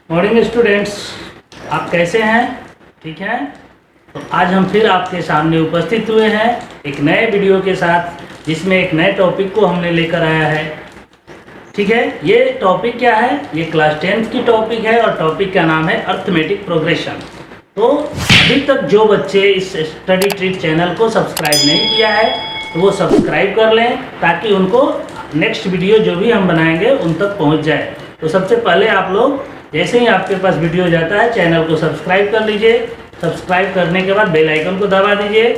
Morning students, आप कैसे हैं? ठीक हैं? तो आज हम फिर आपके सामने उपस्थित हुए हैं एक नए वीडियो के साथ, जिसमें एक नए टॉपिक को हमने लेकर आया है। ठीक है, ये टॉपिक क्या है? ये क्लास 10th की टॉपिक है और टॉपिक का नाम है अर्थमेटिक प्रोग्रेशन। तो अभी तक जो बच्चे इस स्टडी ट्रिक चैनल को सब्सक्राइब नहीं किया है तो वो सब्सक्राइब कर लें, ताकि उनको नेक्स्ट वीडियो जो भी हम बनाएंगे उन तक पहुंच जाए। तो सबसे पहले आप लोग जैसे ही आपके पास वीडियो जाता है चैनल को सब्सक्राइब कर लीजिए। सब्सक्राइब करने के बाद बेल आइकन को दबा दीजिए।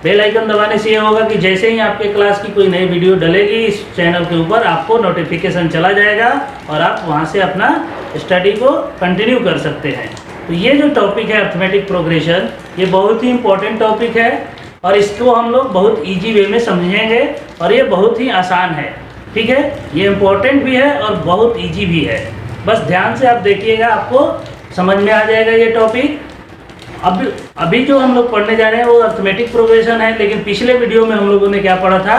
बेल आइकन दबाने से ये होगा कि जैसे ही आपके क्लास की कोई नई वीडियो डलेगी इस चैनल के ऊपर आपको नोटिफिकेशन चला जाएगा और आप वहाँ से अपना स्टडी को कंटिन्यू कर सकते हैं। तो ये जो टॉपिक है अर्थमेटिक प्रोग्रेशन, ये बहुत ही इम्पोर्टेंट टॉपिक है और इसको हम लोग बहुत ईजी वे में समझेंगे और ये बहुत ही आसान है। ठीक है, ये इम्पोर्टेंट भी है और बहुत ईजी भी है। बस ध्यान से आप देखिएगा, आपको समझ में आ जाएगा ये टॉपिक। अभी जो हम लोग पढ़ने जा रहे हैं वो अर्थमेटिक प्रोग्रेशन है, लेकिन पिछले वीडियो में हम लोगों ने क्या पढ़ा था?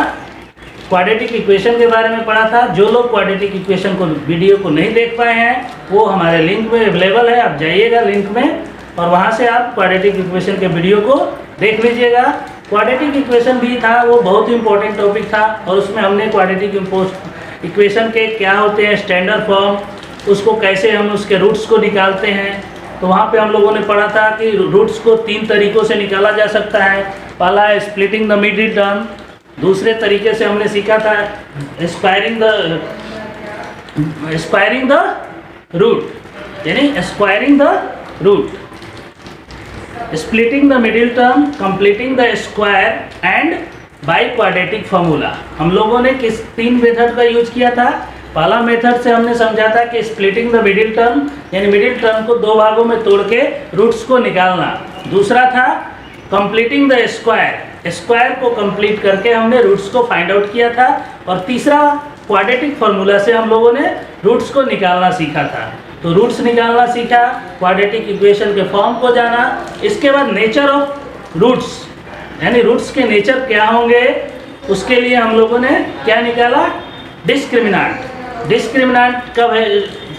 क्वाड्रेटिक इक्वेशन के बारे में पढ़ा था। जो लोग क्वाड्रेटिक इक्वेशन को वीडियो को नहीं देख पाए हैं वो हमारे लिंक में अवेलेबल है, आप जाइएगा लिंक में और वहाँ से आप क्वाड्रेटिक इक्वेशन के वीडियो को देख लीजिएगा। क्वाड्रेटिक इक्वेशन भी था, वो बहुत ही इंपॉर्टेंट टॉपिक था और उसमें हमने क्वाड्रेटिक इक्वेशन के क्या होते हैं स्टैंडर्ड फॉर्म, उसको कैसे हम उसके रूट्स को निकालते हैं। तो वहाँ पे हम लोगों ने पढ़ा था कि रूट्स को 3 तरीक़ों से निकाला जा सकता है। पहला है स्प्लिटिंग द मिडिल टर्म, दूसरे तरीके से हमने सीखा था स्क्वायरिंग द रूट, यानी squaring the root, splitting the middle term, completing the square and by quadratic formula. हम लोगों ने किस 3 मेथड का यूज किया था? पहला मेथड से हमने समझा था कि स्प्लिटिंग द मिडिल टर्म, यानी मिडिल टर्म को 2 भागों में तोड़ के रूट्स को निकालना। दूसरा था कंप्लीटिंग द स्क्वायर, स्क्वायर को कंप्लीट करके हमने रूट्स को फाइंड आउट किया था। और तीसरा क्वाड्रेटिक फार्मूला से हम लोगों ने रूट्स को निकालना सीखा था। तो रूट्स निकालना सीखा, क्वाड्रेटिक इक्वेशन के फॉर्म को जाना। इसके बाद नेचर ऑफ रूट्स, यानी रूट्स के नेचर क्या होंगे, उसके लिए हम लोगों ने क्या निकाला? डिस्क्रिमिनेंट। डिस्क्रिमिनेंट का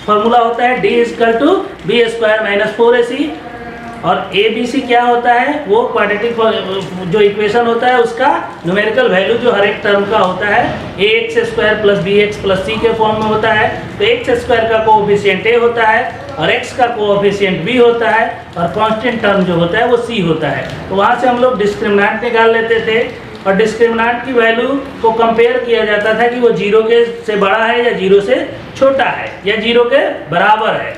फॉर्मूला होता है d = b² - 4ac और abc क्या होता है? वो क्वाड्रेटिक जो इक्वेशन होता है उसका न्यूमेरिकल वैल्यू जो हर एक टर्म का होता है ax² + bx + c के फॉर्म में होता है। तो x² का कोएफिशिएंट a होता है और x का कोएफिशिएंट b होता है और कांस्टेंट टर्म जो होता है वो c होता है। तो वहाँ से हम लोग डिस्क्रिमिनेंट निकाल लेते थे और डिस्क्रिमिनेंट की वैल्यू को कंपेयर किया जाता था कि वो 0 के से बड़ा है या 0 से छोटा है या 0 के बराबर है।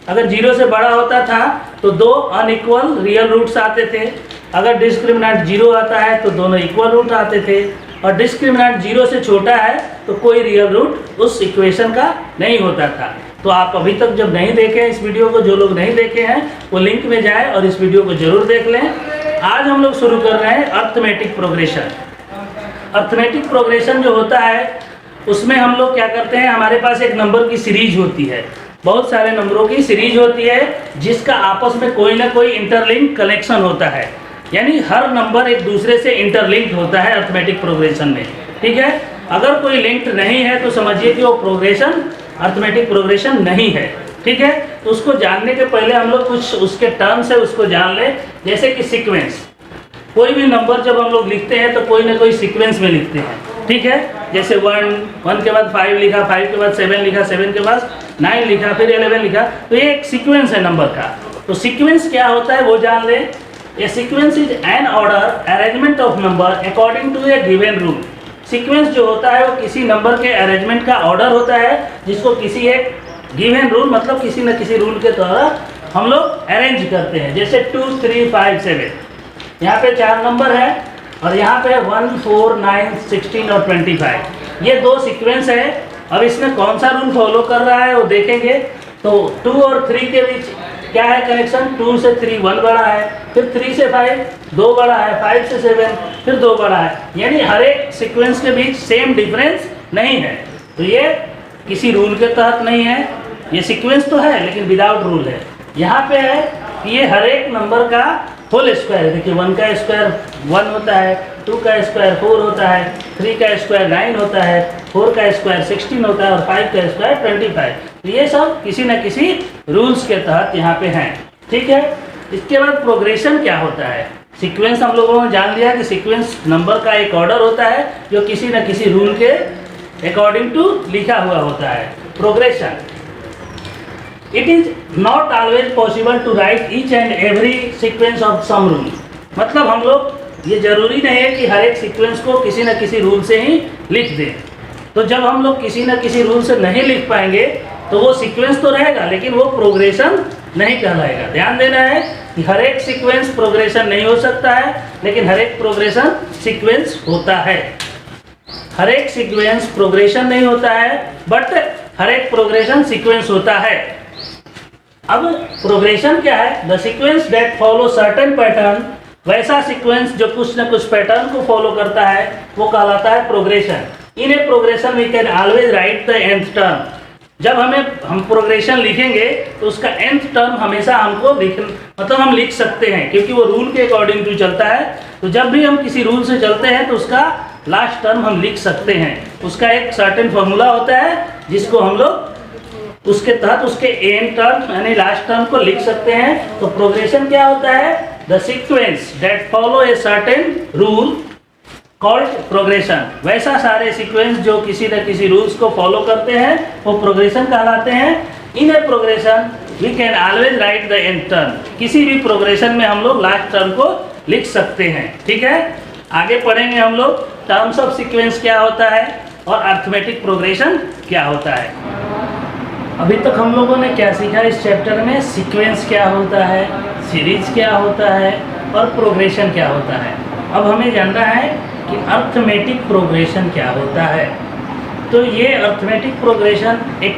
अगर 0 से बड़ा होता था तो 2 अनइक्वल रियल रूट्स आते थे। अगर डिस्क्रिमिनेंट 0 आता है तो दोनों इक्वल रूट आते थे और डिस्क्रिमिनेंट 0 से छोटा है तो कोई रियल रूट उस इक्वेशन का नहीं होता था। तो आप अभी तक जब नहीं देखे इस वीडियो को, जो लोग नहीं देखे हैं वो लिंक में जाएं और इस वीडियो को जरूर देख लें। आज हम लोग शुरू कर रहे हैं अर्थमेटिक प्रोग्रेशन। अर्थमेटिक प्रोग्रेशन जो होता है उसमें हम लोग क्या करते हैं, हमारे पास एक नंबर की सीरीज होती है, बहुत सारे नंबरों की सीरीज होती है जिसका आपस में कोई ना कोई इंटरलिंक कनेक्शन होता है, यानी हर नंबर एक दूसरे से इंटरलिंक्ड होता है अर्थमेटिक प्रोग्रेशन में। ठीक है, अगर कोई लिंक्ड नहीं है तो समझिए कि वो प्रोग्रेशन अर्थमेटिक प्रोग्रेशन नहीं है। ठीक है, तो उसको जानने के पहले हम लोग कुछ उसके टर्म्स है उसको जान ले। जैसे कि सीक्वेंस, कोई भी नंबर जब हम लोग लिखते हैं तो कोई ना कोई सीक्वेंस में लिखते हैं। ठीक है, जैसे 1 के बाद 5 लिखा, 5 के बाद 7 लिखा, 7 के बाद 9 लिखा, फिर 11 लिखा, तो ये एक सीक्वेंस है नंबर का। तो सीक्वेंस क्या होता है वो जान ले। A sequence is an order arrangement of number according to a given rule. Sequence जो होता है वो किसी नंबर के अरेंजमेंट का ऑर्डर होता है जिसको किसी एक गिवन रूल, मतलब किसी न किसी रूल के द्वारा हम लोग अरेंज करते हैं। जैसे 2, 3, 5, 7, यहाँ पे 4 नंबर है और यहाँ पे 1, 4, 9, 16 और 25, ये 2 सीक्वेंस है। अब इसमें कौन सा रूल फॉलो कर रहा है वो देखेंगे। तो 2 और 3 के बीच क्या है कनेक्शन? 2 से 3 1 बड़ा है, फिर 3 से 5 2 बड़ा है, 5 से 7 फिर 2 बड़ा है, यानी हर एक सीक्वेंस के बीच सेम डिफरेंस नहीं है। तो ये किसी रूल के तहत नहीं है, ये सीक्वेंस तो है लेकिन विदाउट रूल है। यहाँ पे है कि ये हर एक नंबर का होल स्क्वायर है। देखिए 1 का स्क्वायर 1 होता है, 2 का स्क्वायर 4 होता है, 3 का स्क्वायर 9 होता है, 4 का स्क्वायर 16 होता है और 5 का स्क्वायर 25। तो ये सब किसी न किसी रूल्स के तहत यहाँ पे हैं। ठीक है, इसके बाद प्रोग्रेशन क्या होता है। सीक्वेंस हम लोगों ने जान लिया कि सीक्वेंस नंबर का एक ऑर्डर होता है जो किसी न किसी रूल के अकॉर्डिंग टू लिखा हुआ होता है। Progression, it is not always possible to write each and every sequence of some rule. मतलब हम लोग, ये जरूरी नहीं है कि हर एक सीक्वेंस को किसी न किसी रूल से ही लिख दें। तो जब हम लोग किसी न किसी रूल से नहीं लिख पाएंगे तो वो सीक्वेंस तो रहेगा लेकिन वो प्रोग्रेशन नहीं कहलाएगा। ध्यान देना है कि हर एक सीक्वेंस प्रोग्रेशन नहीं हो सकता है, लेकिन हर एक प्रोग्रेशन सीक्वेंस होता है। हर एक सीक्वेंस प्रोग्रेशन नहीं होता है, बट हर एक प्रोग्रेशन सीक्वेंस होता है। अब प्रोग्रेशन क्या है? The sequence that follow certain pattern, वैसा सीक्वेंस जो कुछ न कुछ पैटर्न को फॉलो करता है वो कहलाता है progression. In a progression we can always write the nth term. जब हम प्रोग्रेशन लिखेंगे तो उसका nth टर्म हमेशा हमको हम लिख सकते हैं, क्योंकि वो रूल के अकॉर्डिंग टू चलता है। तो जब भी हम किसी रूल से चलते हैं तो उसका लास्ट टर्म हम लिख सकते हैं। उसका एक सर्टेन फॉर्मूला होता है जिसको हम लोग उसके तहत उसके एंड टर्म यानी लास्ट टर्म को लिख सकते हैं। तो प्रोग्रेशन क्या होता है? The sequence that follow a certain rule called progression. वैसा सारे सीक्वेंस जो किसी न किसी रूल्स को फॉलो करते हैं वो प्रोग्रेशन कहलाते हैं। In a progression we can always write the end term. किसी भी प्रोग्रेशन में हम लोग लास्ट टर्म को लिख सकते हैं। ठीक है, आगे पढ़ेंगे हम लोग टर्म्स ऑफ सीक्वेंस क्या होता है और अर्थमेटिक प्रोग्रेशन क्या होता है। अभी तक हम लोगों ने क्या सीखा इस चैप्टर में? सीक्वेंस क्या होता है, सीरीज क्या होता है और प्रोग्रेशन क्या होता है। अब हमें जानना है कि अर्थमेटिक प्रोग्रेशन क्या होता है। तो ये अर्थमेटिक प्रोग्रेशन एक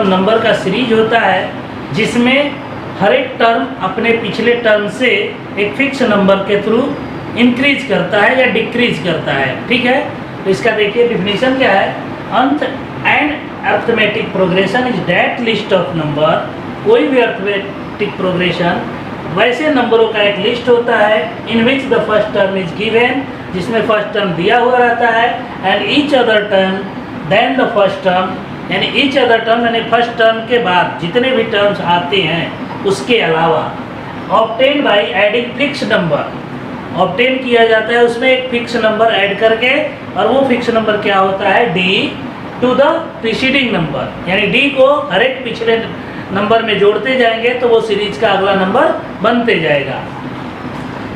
नंबर का सीरीज होता है जिसमें हर एक टर्म अपने पिछले टर्म से एक फिक्स नंबर के थ्रू इंक्रीज करता है या डिक्रीज करता है। ठीक है, तो इसका देखिए डिफिनीशन क्या है। अंत and arithmetic progression is that list of number. कोई भी अर्थमेटिक प्रोग्रेशन वैसे नंबरों का एक लिस्ट होता है in which the first term is given, जिसमें फर्स्ट टर्म दिया हुआ रहता है, and each other term then the first term, यानी ईच अदर टर्म यानी फर्स्ट टर्म के बाद जितने भी टर्म्स आते हैं उसके अलावा obtain by adding fix number. Obtain किया जाता है उसमें एक फिक्स नंबर ऐड करके, और वो फिक्स नंबर क्या होता है? D to the preceding number, यानी डी को हर एक पिछले नंबर में जोड़ते जाएंगे तो वो सीरीज का अगला नंबर बनते जाएगा।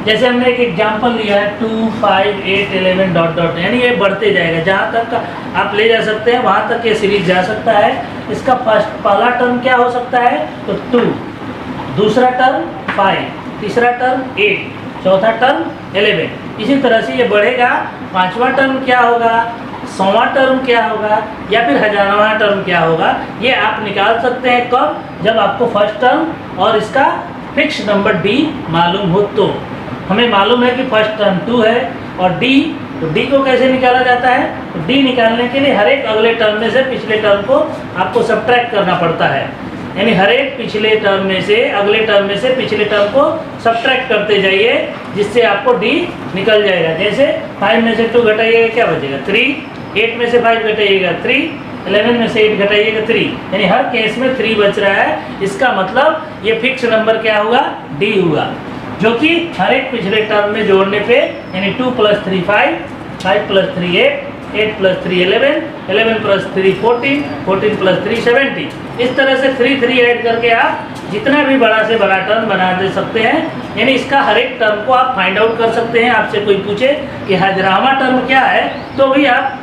जैसे हमने एक एग्जांपल लिया है 2, 5, 8, 11 डॉट डॉट, यानी ये बढ़ते जाएगा। जहाँ तक आप ले जा सकते हैं वहाँ तक ये सीरीज जा सकता है। इसका पहला टर्म क्या हो सकता है? तो 2, दूसरा टर्म 5, तीसरा टर्म 8, चौथा टर्म 11। इसी तरह से ये बढ़ेगा। पांचवा टर्म क्या होगा, 100वां टर्म क्या होगा, या फिर 1000वां टर्म क्या होगा, ये आप निकाल सकते हैं। कब? जब आपको फर्स्ट टर्म और इसका फिक्स नंबर डी मालूम हो। तो हमें मालूम है कि फर्स्ट टर्म 2 है और डी, तो डी को कैसे निकाला जाता है? तो डी निकालने के लिए हर एक अगले टर्म में से पिछले टर्म को आपको सब्ट्रैक्ट करना पड़ता है, यानी हर एक पिछले टर्म में से अगले टर्म में से पिछले टर्म को सब्ट्रैक्ट करते जाइए, जिससे आपको डी निकल जाएगा। जैसे 5 में से 2 घटाइएगा क्या बचेगा? 3, 8 में से 5 घटाइएगा 3, 11 में से 8 घटाइएगा 3, यानी हर केस में 3 बच रहा है। इसका मतलब ये फिक्स नंबर क्या हुआ? डी हुआ, जो कि हर एक पिछले टर्म में जोड़ने पे, यानी 2 + 3 5, 5 + 3 8, 8 + 3 11, 11 + 3 14, 14 + 3 17। इस तरह से 3 3 ऐड करके आप जितना भी बड़ा से बड़ा टर्म बना दे सकते हैं, यानी इसका हर एक टर्म को आप फाइंड आउट कर सकते हैं। आपसे कोई पूछे कि 1000वां टर्म क्या है तो भी आप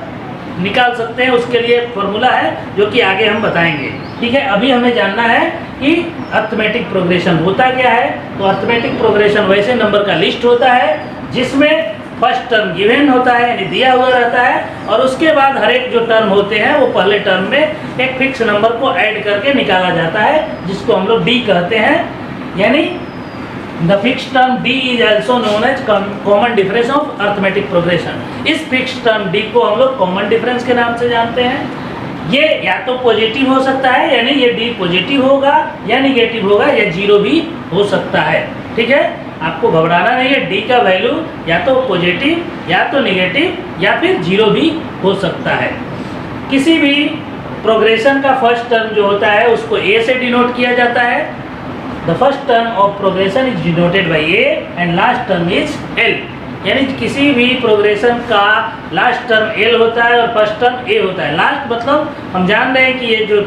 निकाल सकते हैं। उसके लिए फॉर्मूला है जो कि आगे हम बताएंगे। ठीक है, अभी हमें जानना है कि अर्थमेटिक प्रोग्रेशन होता क्या है। तो अर्थमेटिक प्रोग्रेशन वैसे नंबर का लिस्ट होता है जिसमें फर्स्ट टर्म गिवन होता है, यानी दिया हुआ रहता है, और उसके बाद हर एक जो टर्म होते हैं वो पहले टर्म में एक फिक्स नंबर को ऐड करके निकाला जाता है, जिसको हम लोग डी कहते हैं। यानी the fix term d is also known as common difference of arithmetic progression. इस फिक्स टर्म डी को हम लोग कॉमन डिफरेंस के नाम से जानते हैं। ये या तो पॉजिटिव हो सकता है, यानी ये डी पॉजिटिव होगा, या निगेटिव होगा, या जीरो भी हो सकता है। ठीक है, आपको घबराना नहीं है। डी का वैल्यू या तो पॉजिटिव या तो नेगेटिव या फिर जीरो भी हो सकता है। किसी भी प्रोग्रेशन का फर्स्ट टर्म जो होता है उसको ए से डिनोट किया जाता है। The first term of progression is denoted by A and last term is L. यानी किसी भी प्रोग्रेशन का लास्ट टर्म एल होता है और फर्स्ट टर्म ए होता है। लास्ट मतलब हम जान रहे हैं कि ये जो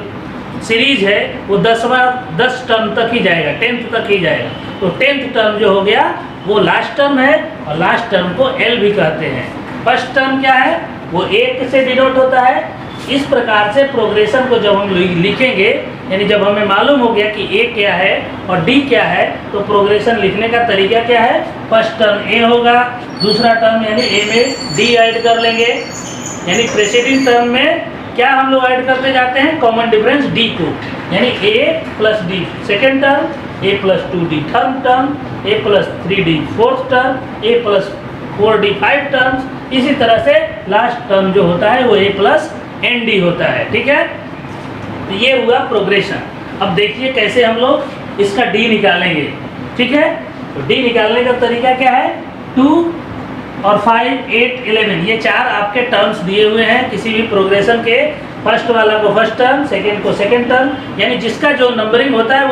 सीरीज है वो 10 टर्म तक ही जाएगा, 10th तक ही जाएगा। तो 10th टर्म जो हो गया वो लास्ट टर्म है और लास्ट टर्म को एल भी कहते हैं। फर्स्ट टर्म क्या है, वो ए से डिनोट होता है। इस प्रकार से प्रोग्रेशन को जब हम लिखेंगे, यानी जब हमें मालूम हो गया कि ए क्या है और डी क्या है, तो प्रोग्रेशन लिखने का तरीका क्या है, फर्स्ट टर्म ए होगा, दूसरा टर्म यानी ए में डी ऐड कर लेंगे। यानी प्रेसिडिंग टर्म में क्या हम लोग ऐड करते जाते हैं, कॉमन डिफरेंस डी को, यानी ए प्लस डी सेकेंड टर्म, ए प्लस 2d थर्ड टर्म, ए प्लस 3d फोर्थ टर्म, ए प्लस 4d फाइव टर्म्स। इसी तरह से लास्ट टर्म जो होता है वो ए प्लस एन डी होता है। ठीक है, तो ये हुआ प्रोग्रेशन। अब देखिए कैसे हम लोग इसका डी निकालेंगे। ठीक है, तो डी निकालने का तरीका क्या है, 2 और 5, 8, 11 ये चार आपके टर्म्स दिए हुए हैं। किसी भी प्रोग्रेशन के फर्स्ट वाला को फर्स्ट टर्म, सेकेंड को सेकेंड टर्म, यानी जिसका जो नंबरिंग होता है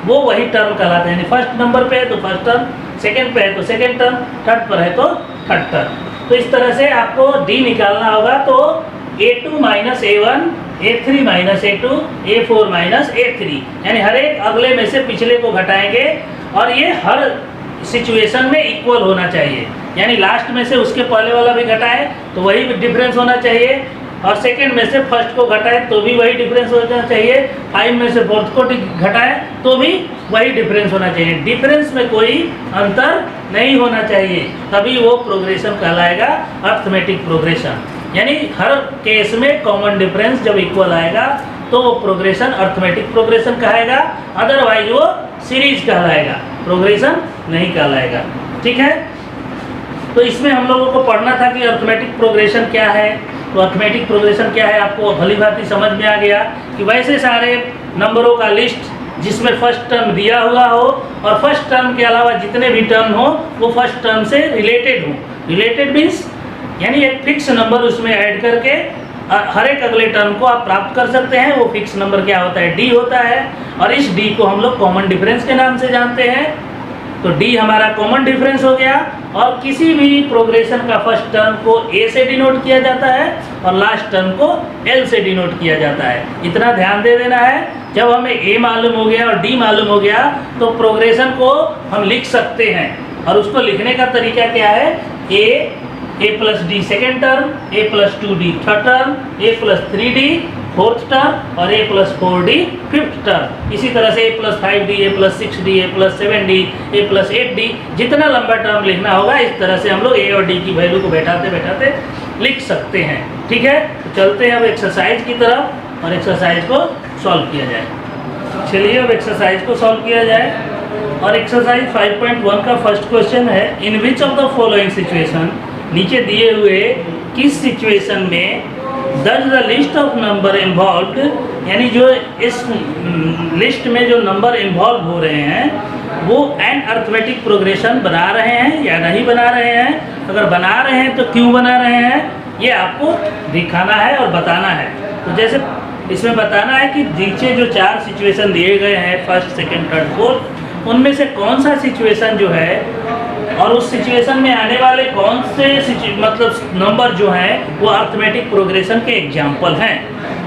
वो वही टर्म कहलाता है। यानी फर्स्ट नंबर पे है तो फर्स्ट टर्म, सेकेंड पे है तो सेकेंड टर्म, थर्ड पर है तो थर्ड टर्म। तो इस तरह से आपको डी निकालना होगा। तो A2 minus A1, A3 minus A2, A4 minus A3, यानी हर एक अगले में से पिछले को घटाएंगे और ये हर सिचुएशन में इक्वल होना चाहिए। यानी लास्ट में से उसके पहले वाला भी घटाए तो वही डिफरेंस होना चाहिए, और सेकंड में से फर्स्ट को घटाए तो भी वही डिफरेंस होना चाहिए, 5 में से फोर्थ को घटाए तो भी वही डिफरेंस होना चाहिए। डिफरेंस में कोई अंतर नहीं होना चाहिए, तभी वो प्रोग्रेशन कहलाएगा अर्थमेटिक प्रोग्रेशन। यानी हर केस में कॉमन डिफरेंस जब इक्वल आएगा तो वो प्रोग्रेशन अर्थमेटिक प्रोग्रेशन कहेगा, अदरवाइज वो सीरीज कहलाएगा, प्रोग्रेशन नहीं कहलाएगा। ठीक है, तो इसमें हम लोगों को पढ़ना था कि अर्थमेटिक प्रोग्रेशन क्या है। तो अर्थमेटिक प्रोग्रेशन क्या है आपको भली भांति समझ में आ गया कि वैसे सारे नंबरों का लिस्ट जिसमें फर्स्ट टर्म दिया हुआ हो और फर्स्ट टर्म के अलावा जितने भी टर्म हो वो फर्स्ट टर्म से रिलेटेड हो। रिलेटेड मीन्स यानी एक फिक्स नंबर उसमें ऐड करके हर एक अगले टर्म को आप प्राप्त कर सकते हैं। वो फिक्स नंबर क्या होता है, डी होता है, और इस डी को हम लोग कॉमन डिफरेंस के नाम से जानते हैं। तो डी हमारा कॉमन डिफरेंस हो गया। और किसी भी प्रोग्रेशन का फर्स्ट टर्म को ए से डिनोट किया जाता है और लास्ट टर्म को एल से डिनोट किया जाता है। इतना ध्यान दे देना है। जब हमें ए मालूम हो गया और डी मालूम हो गया तो प्रोग्रेशन को हम लिख सकते हैं, और उसको लिखने का तरीका क्या है, ए प्लस डी सेकेंड टर्म, ए प्लस 2d थर्ड टर्म, ए प्लस 3d फोर्थ टर्म और ए प्लस 4d फिफ्थ टर्म। इसी तरह से ए प्लस 5d, ए प्लस 6d, ए प्लस 7d, ए प्लस 8d, जितना लंबा टर्म लिखना होगा इस तरह से हम लोग ए और डी की वैल्यू को बैठाते बैठाते लिख सकते हैं। ठीक है, तो चलते हैं अब एक्सरसाइज की तरफ और एक्सरसाइज को सॉल्व किया जाए। चलिए अब एक्सरसाइज को सॉल्व किया जाए। और एक्सरसाइज 5.1 का फर्स्ट क्वेश्चन है, in which of the following situation, नीचे दिए हुए किस सिचुएशन में does the list of number involved, यानी जो इस लिस्ट में जो नंबर इन्वॉल्व हो रहे हैं वो एन अर्थमेटिक प्रोग्रेशन बना रहे हैं या नहीं बना रहे हैं। अगर बना रहे हैं तो क्यों बना रहे हैं, ये आपको दिखाना है और बताना है। तो जैसे इसमें बताना है कि नीचे जो 4 सिचुएशन दिए गए हैं, फर्स्ट सेकेंड थर्ड फोर्थ, उनमें से कौन सा सिचुएशन जो है और उस सिचुएशन में आने वाले कौन से मतलब नंबर जो हैं वो अर्थमेटिक प्रोग्रेशन के एग्जाम्पल हैं।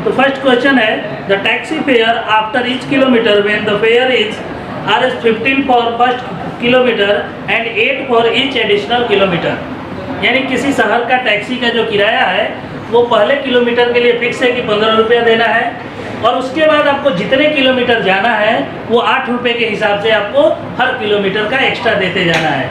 तो फर्स्ट क्वेश्चन है, the taxi fair after each kilometre when the fair is Rs15 for first kilometre and 8 for each additional kilometre. यानी किसी शहर का टैक्सी का जो किराया है वो पहले किलोमीटर के लिए फिक्स है कि 15 रुपया देना है, और उसके बाद आपको जितने किलोमीटर जाना है वो 8 रुपये के हिसाब से आपको हर किलोमीटर का एक्स्ट्रा देते जाना है।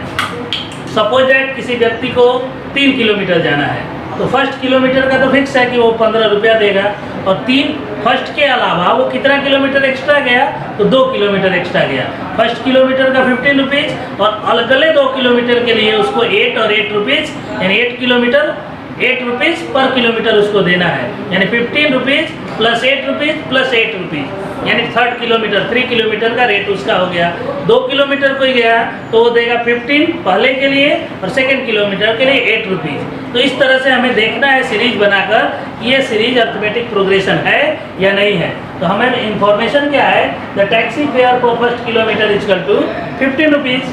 सपोज दैट किसी व्यक्ति को 3 किलोमीटर जाना है तो फर्स्ट किलोमीटर का तो फिक्स है कि वो 15 रुपया देगा, और 3 फर्स्ट के अलावा वो कितना किलोमीटर एक्स्ट्रा गया तो 2 किलोमीटर एक्स्ट्रा गया। फर्स्ट किलोमीटर का 15 रुपीज़ और अगले 2 किलोमीटर के लिए उसको 8 और 8 रुपीज़, यानी 8 किलोमीटर 8 रुपीज़ पर किलोमीटर उसको देना है, यानी 15 rupees plus 8 rupees plus 8 rupees, यानी 3 किलोमीटर का रेट उसका हो गया। 2 किलोमीटर कोई गया तो वो देगा 15 पहले के लिए और सेकेंड किलोमीटर के लिए 8 रुपीज़। तो इस तरह से हमें देखना है सीरीज बनाकर कि ये सीरीज अर्थमेटिक प्रोग्रेशन है या नहीं है। तो हमें इंफॉर्मेशन क्या है, the taxi fare for first kilometre is equal to 15 rupees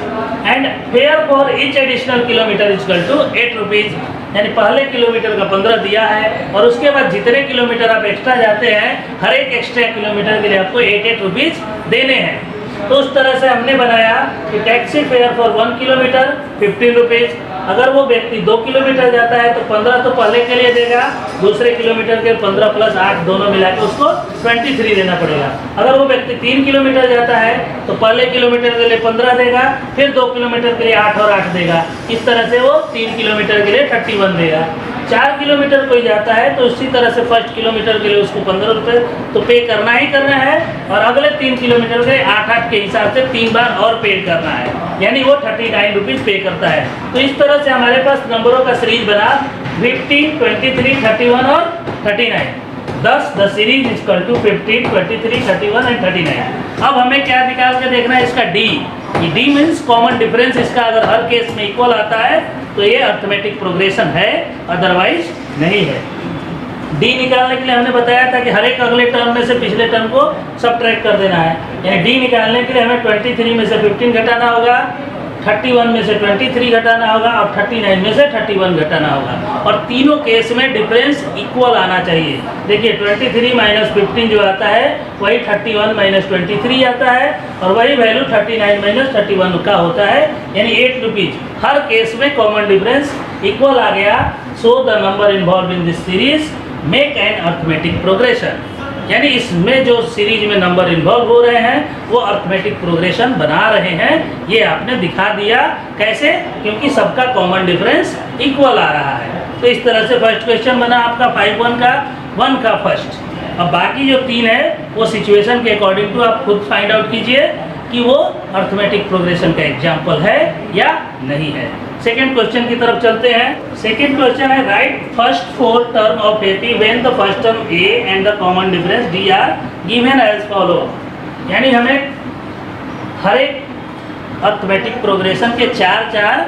and fare for each additional kilometre is equal to 8 rupees, यानी पहले किलोमीटर का 15 दिया है और उसके बाद जितने किलोमीटर आप एक्स्ट्रा जाते हैं हर एक एक्स्ट्रा किलोमीटर के लिए आपको 8 रुपीज़ देने हैं। तो उस तरह से हमने बनाया कि taxi fare for 1 kilometre 15 rupees. अगर वो व्यक्ति 2 किलोमीटर जाता है तो 15 तो पहले के लिए देगा, दूसरे किलोमीटर के 15 प्लस 8 दोनों मिला के उसको 23 देना पड़ेगा। अगर वो व्यक्ति 3 किलोमीटर जाता है तो पहले किलोमीटर के लिए 15 देगा, फिर 2 किलोमीटर के लिए 8 और 8 देगा। इस तरह से वो 3 किलोमीटर के लिए 31 देगा। 4 किलोमीटर कोई जाता है तो उसी तरह से फर्स्ट किलोमीटर के लिए उसको 15 रुपये तो पे करना ही करना है और अगले 3 किलोमीटर के 8-8 के हिसाब से 3 बार और पे करना है, यानी वो 39 रुपीज़ पे करता है। तो इस तरह से हमारे पास नंबरों का सीरीज बना 50, 23, 31 और 39। The series equal to 50, 23, 31 and 39। अब हमें क्या निकाल के देखना है, इसका d. D means common difference, इसका अगर हर केस में इक्वल आता है तो ये अर्थमेटिक प्रोग्रेशन है, अदरवाइज नहीं है। डी निकालने के लिए हमने बताया था कि हर एक अगले टर्म में से पिछले टर्म को सबट्रैक्ट कर देना है, यानी डी निकालने के लिए हमें 23 में से 15 घटाना होगा, 31 में से 23 घटाना होगा और 39 में से 31 घटाना होगा। और तीनों केस में डिफरेंस इक्वल आना चाहिए। देखिए 23 माइनस 15 जो आता है वही 31 माइनस 23 आता है और वही वैल्यू 39 माइनस 31 का होता है, यानी 8 रुपीज़। हर केस में कॉमन डिफरेंस इक्वल आ गया। So the number involve in this series make an arithmetic progression, यानी इसमें जो सीरीज में नंबर इन्वॉल्व हो रहे हैं वो अर्थमेटिक प्रोग्रेशन बना रहे हैं। ये आपने दिखा दिया कैसे, क्योंकि सबका कॉमन डिफरेंस इक्वल आ रहा है। तो इस तरह से फर्स्ट क्वेश्चन बना आपका 5-1 का, 1 का फर्स्ट। अब बाकी जो 3 है वो सिचुएशन के अकॉर्डिंग टू आप खुद फाइंड आउट कीजिए कि वो अर्थमेटिक प्रोग्रेशन का एग्जाम्पल है या नहीं है। सेकेंड क्वेश्चन की तरफ चलते हैं। सेकेंड क्वेश्चन है write first 4 term of AP when the first term a and the common difference d are given as follow, यानी हमें हर एक अर्थमेटिक प्रोग्रेशन के 4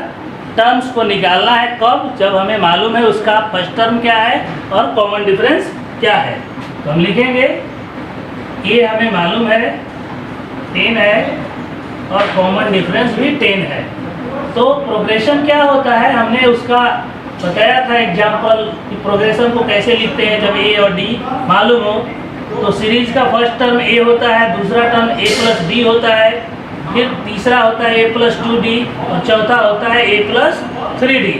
टर्म्स को निकालना है। कब? जब हमें मालूम है उसका फर्स्ट टर्म क्या है और कॉमन डिफरेंस क्या है। तो हम लिखेंगे ये हमें मालूम है 10 है और कॉमन डिफरेंस भी 10 है। तो प्रोग्रेशन क्या होता है, हमने उसका बताया था एग्जाम्पल कि प्रोग्रेशन को कैसे लिखते हैं। जब ए और डी मालूम हो तो सीरीज का फर्स्ट टर्म ए होता है, दूसरा टर्म ए प्लस डी होता है, फिर तीसरा होता है ए प्लस 2d और चौथा होता है ए प्लस 3d।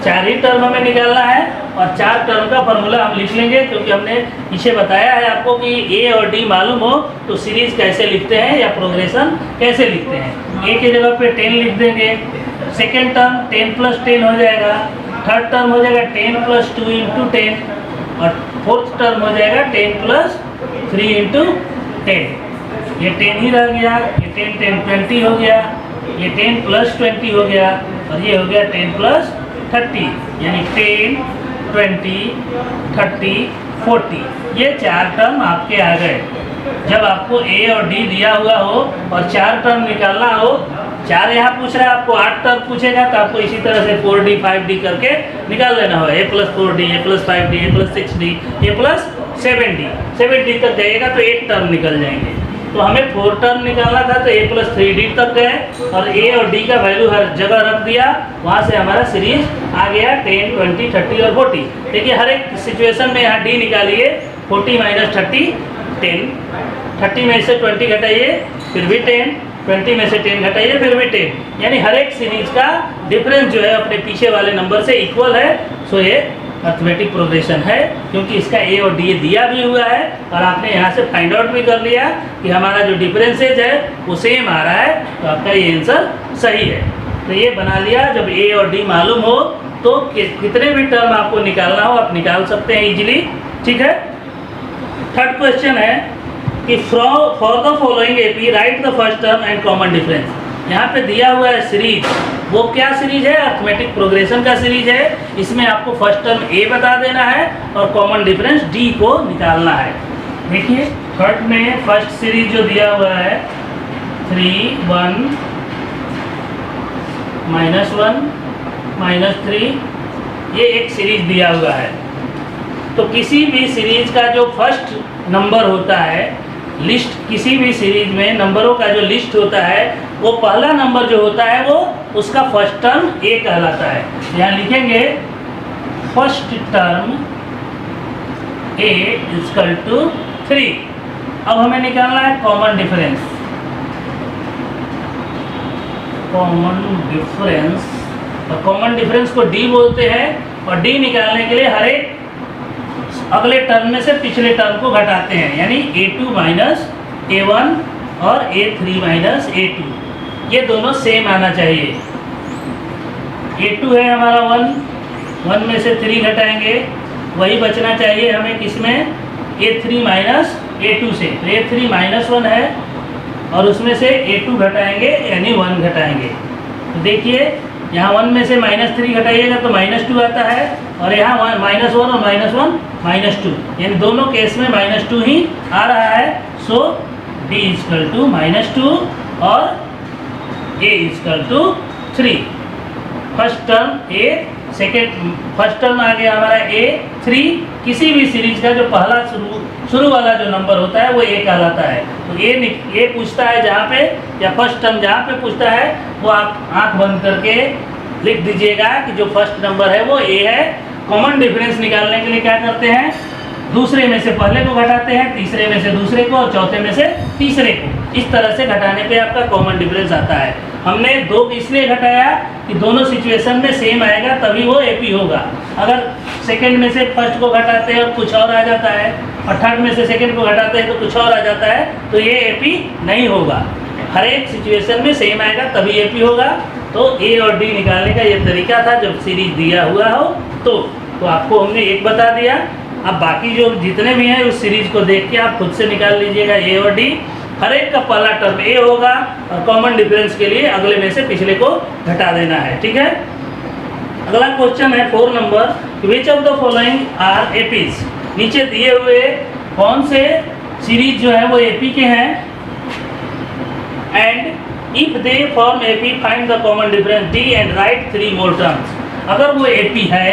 4 ही टर्म हमें निकालना है और 4 टर्म का फॉर्मूला हम लिख लेंगे, क्योंकि हमने पीछे बताया है आपको कि ए और डी मालूम हो तो सीरीज कैसे लिखते हैं या प्रोग्रेशन कैसे लिखते हैं। ए की जगह पे 10 लिख देंगे, सेकेंड टर्म 10 प्लस 10 हो जाएगा, थर्ड टर्म हो जाएगा 10 प्लस 2 इंटू 10 और फोर्थ टर्म हो जाएगा 10 प्लस 3 इंटू 10। ये 10 ही रह गया, ये 10 10 20 हो गया, ये 10 प्लस 20 हो गया और ये हो गया 10 प्लस 30, यानी 10 20 30 40। ये 4 टर्म आपके आ गए। जब आपको ए और डी दिया हुआ हो और 4 टर्म निकालना हो, 4 यहाँ पूछ रहा है आपको, 8 टर्म पूछेगा तो आपको इसी तरह से 4d 5d करके निकाल लेना हो। ए प्लस 4d, ए प्लस 5d, ए प्लस 6d, ए प्लस 7d तक जाइएगा तो 8 टर्म निकल जाएंगे। तो हमें 4 टर्म निकालना था तो ए प्लस 3d तक गए और ए और डी का वैल्यू हर जगह रख दिया, वहाँ से हमारा सीरीज आ गया 10 20 30 और 40। देखिए हर एक सिचुएशन में यहाँ डी निकालिए, 40 माइनस 30 10, 30 में से 20 घटाइए फिर भी 10, 20 में से 10 घटाइए फिर भी 10, यानी हर एक सीरीज का डिफरेंस जो है अपने पीछे वाले नंबर से इक्वल है। सो ये अर्थमेटिक प्रोग्रेशन है, क्योंकि इसका ए और डी दिया भी हुआ है और आपने यहाँ से फाइंड आउट भी कर लिया कि हमारा जो डिफरेंसेज है वो सेम आ रहा है, तो आपका ये आंसर सही है। तो ये बना लिया। जब ए और डी मालूम हो तो कितने भी टर्म आपको निकालना हो आप निकाल सकते हैं इजीली, ठीक है। थर्ड क्वेश्चन है कि for the following AP right the first term and common difference. यहाँ पे दिया हुआ है सीरीज, वो क्या सीरीज है? अर्थमेटिक प्रोग्रेशन का सीरीज है। इसमें आपको फर्स्ट टर्म ए बता देना है और कॉमन डिफरेंस डी को निकालना है। देखिए थर्ड में फर्स्ट सीरीज जो दिया हुआ है 3 1 -1 -3, ये एक सीरीज दिया हुआ है। तो किसी भी सीरीज का जो फर्स्ट नंबर होता है, लिस्ट किसी भी सीरीज में नंबरों का जो लिस्ट होता है, वो पहला नंबर जो होता है वो उसका फर्स्ट टर्म ए कहलाता है। यहाँ लिखेंगे first term a equal to 3। अब हमें निकालना है कॉमन डिफरेंस। कॉमन डिफरेंस, और कॉमन डिफरेंस को डी बोलते हैं, और डी निकालने के लिए हर एक अगले टर्म में से पिछले टर्म को घटाते हैं, यानी a2 माइनस a1 और a3 माइनस a2, ये दोनों सेम आना चाहिए। a2 है हमारा 1 में से 3 घटाएंगे, वही बचना चाहिए हमें किसमें? a3 माइनस a2 से। तो a3 -1 है और उसमें से a2 घटाएंगे यानी 1 घटाएंगे। तो देखिए यहाँ 1 में से -3 घटाइएगा तो -2 आता है, और यहाँ -1 और -1 -2, यानी दोनों केस में -2 ही आ रहा है। सो d = -2 और a = 3। First term a, first term आ गया हमारा a3। किसी भी सीरीज का जो पहला शुरू वाला जो नंबर होता है वो a कहलाता है। तो a पूछता है जहाँ पे, या फर्स्ट टर्म जहाँ पे पूछता है वो आप आंख बंद करके लिख दीजिएगा कि जो फर्स्ट नंबर है वो a है। कॉमन डिफरेंस निकालने के लिए क्या करते हैं? दूसरे में से पहले को घटाते हैं, तीसरे में से दूसरे को, और चौथे में से तीसरे को। इस तरह से घटाने पे आपका कॉमन डिफरेंस आता है। हमने 2 इसलिए घटाया कि दोनों सिचुएशन में सेम आएगा, तभी वो एपी होगा। अगर सेकंड में से फर्स्ट को घटाते हैं और कुछ और आ जाता है, और थर्ड में से सेकंड को घटाते हैं तो कुछ और आ जाता है, तो ये एपी नहीं होगा। हर एक सिचुएशन में सेम आएगा तभी एपी होगा। तो ए और डी निकालने का ये तरीका था जब सीरीज दिया हुआ हो तो आपको हमने एक बता दिया। अब बाकी जो जितने भी हैं उस सीरीज को देख के आप खुद से निकाल लीजिएगा ए और डी। हर एक का पहला टर्म ए होगा, और कॉमन डिफरेंस के लिए अगले में से पिछले को घटा देना है। ठीक है, अगला क्वेश्चन है 4 number, which of the following are APs. नीचे दिए हुए कौन से सीरीज जो है वो एपी के हैं, and if they form AP find the common difference D and right 3 more terms. अगर वो एपी है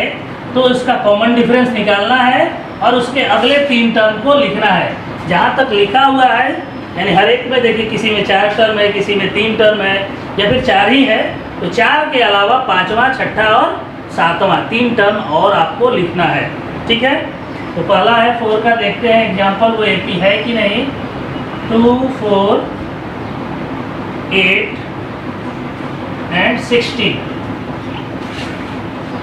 तो उसका कॉमन डिफरेंस निकालना है और उसके अगले 3 टर्म को लिखना है। जहाँ तक लिखा हुआ है, यानी हर एक में देखिए किसी में 4 टर्म है, किसी में 3 टर्म है, या फिर 4 ही है, तो 4 के अलावा 5वां, 6ठा और 7वां 3 टर्म और आपको लिखना है। ठीक है, तो पहला है 4 का, देखते हैं एग्जाम्पल वो एपी है कि नहीं। 2 4 8 एंड 16।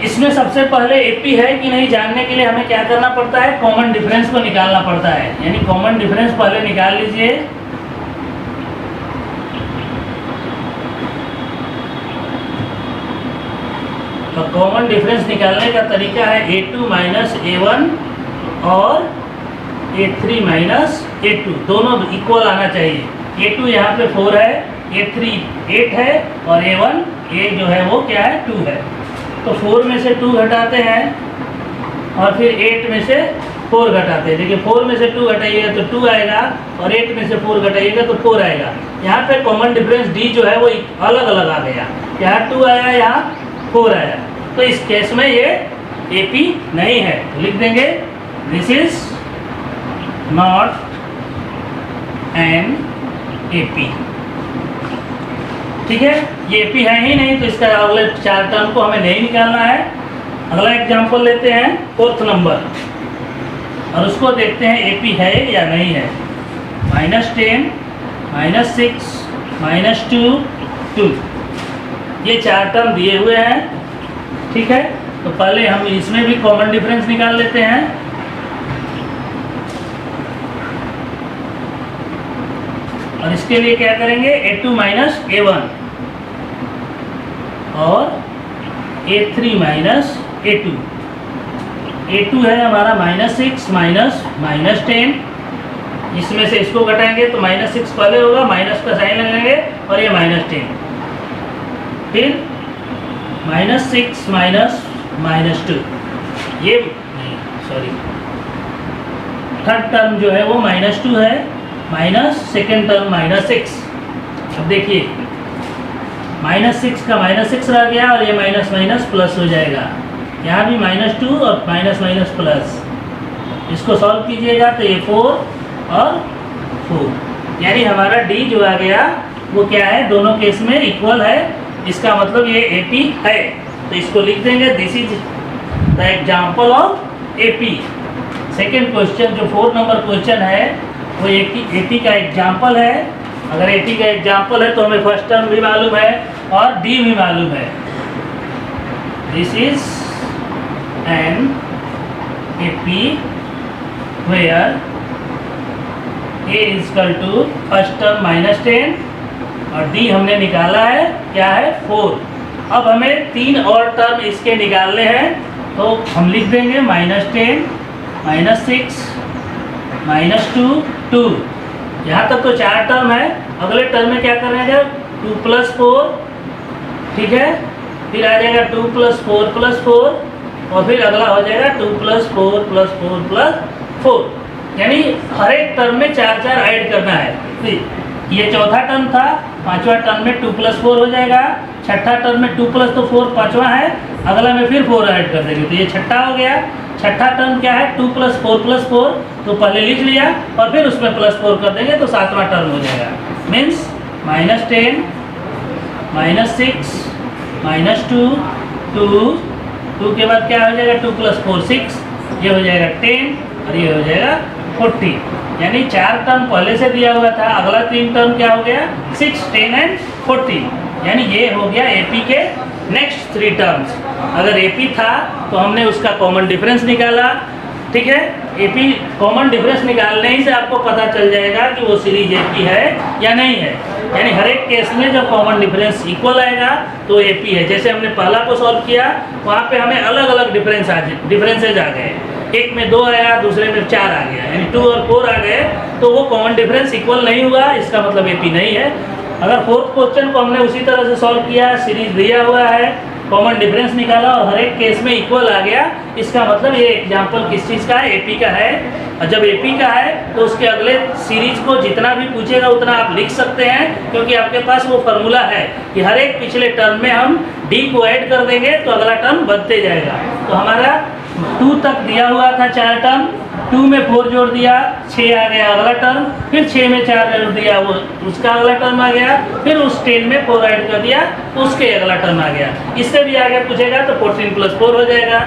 इसमें सबसे पहले एपी है कि नहीं जानने के लिए हमें क्या करना पड़ता है? कॉमन डिफरेंस को निकालना पड़ता है। यानी कॉमन डिफरेंस पहले निकाल लीजिए। तो कॉमन डिफरेंस निकालने का तरीका है a2 माइनस a1 और a3 माइनस a2, दोनों इक्वल आना चाहिए। a2 यहाँ पे 4 है, a3 8 है, और a जो है वो क्या है? 2 है। तो 4 में से 2 घटाते हैं और फिर 8 में से 4 घटाते हैं। देखिए 4 में से 2 घटाइएगा तो 2 आएगा, और 8 में से 4 घटाइएगा तो 4 आएगा। यहाँ पे कॉमन डिफरेंस डी जो है वो अलग अलग आ गया, यहाँ 2 आया, यहाँ 4 आया। तो इस केस में ये एपी नहीं है, तो लिख देंगे this is not an AP. ठीक है, ये एपी है ही नहीं, तो इसका अगले 4 टर्म को हमें नहीं निकालना है। अगला एग्जांपल लेते हैं 4th नंबर, और उसको देखते हैं एपी है या नहीं है। -10 -6 -2 2, ये 4 टर्म दिए हुए हैं। ठीक है, तो पहले हम इसमें भी कॉमन डिफरेंस निकाल लेते हैं। और इसके लिए क्या करेंगे? a2 माइनस a1 और a3 माइनस a2। a2 है हमारा -6 -10, इसमें से इसको घटाएंगे तो -6 पहले होगा, माइनस का साइन लगाएंगे और ये -10। फिर -6 माइनस -2, ये नहीं सॉरी थर्ड टर्म जो है वो -2 है, माइनस सेकेंड टर्म -6। अब देखिए -6 का -6 रह गया और ये माइनस माइनस प्लस हो जाएगा, यहाँ भी -2 और माइनस माइनस प्लस। इसको सॉल्व कीजिएगा तो ये 4 और 4, यानी हमारा डी जो आ गया वो क्या है, दोनों केस में इक्वल है। इसका मतलब ये एपी है, तो इसको लिख देंगे this is the example of AP. Second question जो 4 नंबर क्वेश्चन है वो एपी का एग्जाम्पल है। अगर एपी का एग्जाम्पल है तो हमें फर्स्ट टर्म भी मालूम है और डी भी मालूम है। This is an AP where a is equal to first term -10 और डी हमने निकाला है क्या है 4। अब हमें 3 और टर्म इसके निकालने हैं, तो हम लिख देंगे -10 -6 -2 2। यहाँ तक तो 4 टर्म है। अगले टर्म में क्या करेंगे 2 + 4, ठीक है, फिर आ जाएगा 2 + 4 + 4 और फिर अगला हो जाएगा 2 + 4 + 4 + 4, यानी हर एक टर्म में 4 ऐड करना है। ये चौथा टर्म था, पांचवा टर्म में 2 + 4 हो जाएगा, छठा टर्म में 2 + तो 4 पांचवा है, अगला में फिर 4 ऐड कर देंगे तो ये छठा हो गया। छठा टर्म क्या है 2 + 4 + 4, तो पहले लिख लिया और फिर उसमें +4 कर देंगे तो सातवां टर्म हो जाएगा। मीन्स -10 -6 -2 2 के बाद क्या हो जाएगा 2 + 4 6, ये हो जाएगा 10 और ये हो जाएगा 40, यानी 4 टर्म पहले से दिया हुआ था। अगला 3 टर्म क्या हो गया 6 10 एंड 40, यानी ये हो गया एपी के नेक्स्ट 3 टर्म्स। अगर एपी था तो हमने उसका कॉमन डिफरेंस निकाला, ठीक है। एपी कॉमन डिफरेंस निकालने ही से आपको पता चल जाएगा कि वो सीरीज एपी है या नहीं है, यानी हर एक केस में जब कॉमन डिफरेंस इक्वल आएगा तो एपी है। जैसे हमने पहला को सॉल्व किया वहाँ पे हमें अलग अलग डिफरेंसेज आ गए, एक में 2 आया, दूसरे में 4 आ गया, यानी 2 और 4 आ गए, तो वो कॉमन डिफरेंस इक्वल नहीं हुआ, इसका मतलब एपी नहीं है। अगर फोर्थ क्वेश्चन को हमने उसी तरह से सॉल्व किया, सीरीज दिया हुआ है, कॉमन डिफरेंस निकाला और हर एक केस में इक्वल आ गया, इसका मतलब ये एग्जाम्पल किस चीज़ का है, एपी का है। और जब एपी का है तो उसके अगले सीरीज को जितना भी पूछेगा उतना आप लिख सकते हैं, क्योंकि आपके पास वो फार्मूला है कि हर एक पिछले टर्म में हम डी को ऐड कर देंगे तो अगला टर्म बढ़ते जाएगा। तो हमारा 2 तक दिया हुआ था 4 टर्म, 2 में 4 जोड़ दिया 6 आ गया अगला टर्म, फिर 6 में 4 जोड़ दिया वो उसका अगला टर्म आ गया, फिर उस 10 में 4 ऐड कर दिया तो उसके अगला टर्म आ गया। इससे भी आगे पूछेगा तो 14 + 4 हो जाएगा,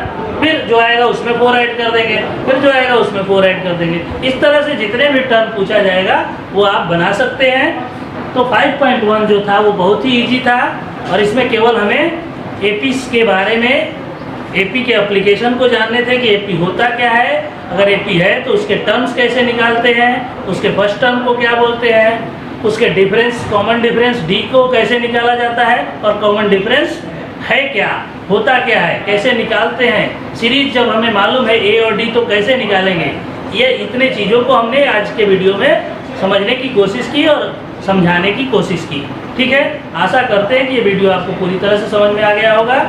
फिर जो आएगा उसमें 4 ऐड कर देंगे, फिर जो आएगा उसमें 4 ऐड कर देंगे। इस तरह से जितने भी टर्म पूछा जाएगा वो आप बना सकते हैं। तो 5.1 जो था वो बहुत ही ईजी था और इसमें केवल हमें एपी के बारे में, एपी के एप्लीकेशन को जानने थे कि एपी होता क्या है, अगर एपी है तो उसके टर्म्स कैसे निकालते हैं, उसके फर्स्ट टर्म को क्या बोलते हैं, उसके डिफरेंस कॉमन डिफरेंस डी को कैसे निकाला जाता है और कॉमन डिफरेंस है क्या, होता क्या है, कैसे निकालते हैं, सीरीज जब हमें मालूम है ए और डी तो कैसे निकालेंगे। ये इतने चीज़ों को हमने आज के वीडियो में समझने की कोशिश की और समझाने की कोशिश की, ठीक है। आशा करते हैं कि ये वीडियो आपको पूरी तरह से समझ में आ गया होगा।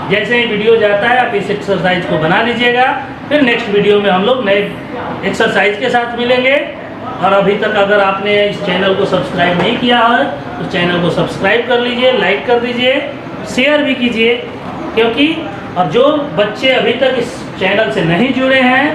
जैसे ही वीडियो जाता है आप इस एक्सरसाइज को बना लीजिएगा, फिर नेक्स्ट वीडियो में हम लोग नए एक्सरसाइज के साथ मिलेंगे। और अभी तक अगर आपने इस चैनल को सब्सक्राइब नहीं किया है तो चैनल को सब्सक्राइब कर लीजिए, लाइक कर दीजिए, शेयर भी कीजिए, क्योंकि और जो बच्चे अभी तक इस चैनल से नहीं जुड़े हैं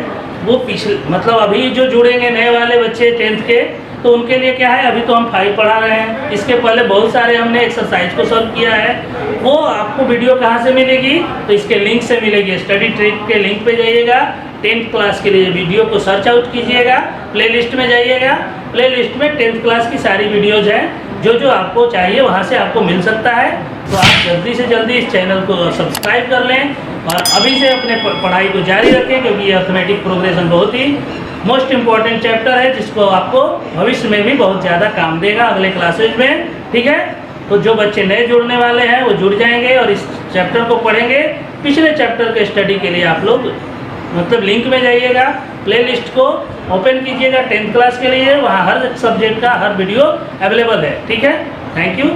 वो पिछले मतलब अभी जो जुड़ेंगे नए वाले बच्चे 10th के, तो उनके लिए क्या है, अभी तो हम 5 पढ़ा रहे हैं, इसके पहले बहुत सारे हमने एक्सरसाइज को सॉल्व किया है। वो आपको वीडियो कहाँ से मिलेगी, तो इसके लिंक से मिलेगी। स्टडी ट्रिक के लिंक पे जाइएगा, 10th क्लास के लिए वीडियो को सर्च आउट कीजिएगा, प्लेलिस्ट में जाइएगा, प्लेलिस्ट में 10th क्लास की सारी वीडियोज़ हैं, जो आपको चाहिए वहाँ से आपको मिल सकता है। तो आप जल्दी से जल्दी इस चैनल को सब्सक्राइब कर लें और अभी से अपने पढ़ाई को जारी रखें, क्योंकि ये अर्थमेटिक प्रोग्रेशन बहुत ही मोस्ट इम्पॉर्टेंट चैप्टर है जिसको आपको भविष्य में भी बहुत ज़्यादा काम देगा अगले क्लासेज में, ठीक है। तो जो बच्चे नए जुड़ने वाले हैं वो जुड़ जाएंगे और इस चैप्टर को पढ़ेंगे। पिछले चैप्टर के स्टडी के लिए आप लोग मतलब लिंक में जाइएगा, प्लेलिस्ट को ओपन कीजिएगा 10th क्लास के लिए, वहाँ हर सब्जेक्ट का हर वीडियो अवेलेबल है, ठीक है। Thank you.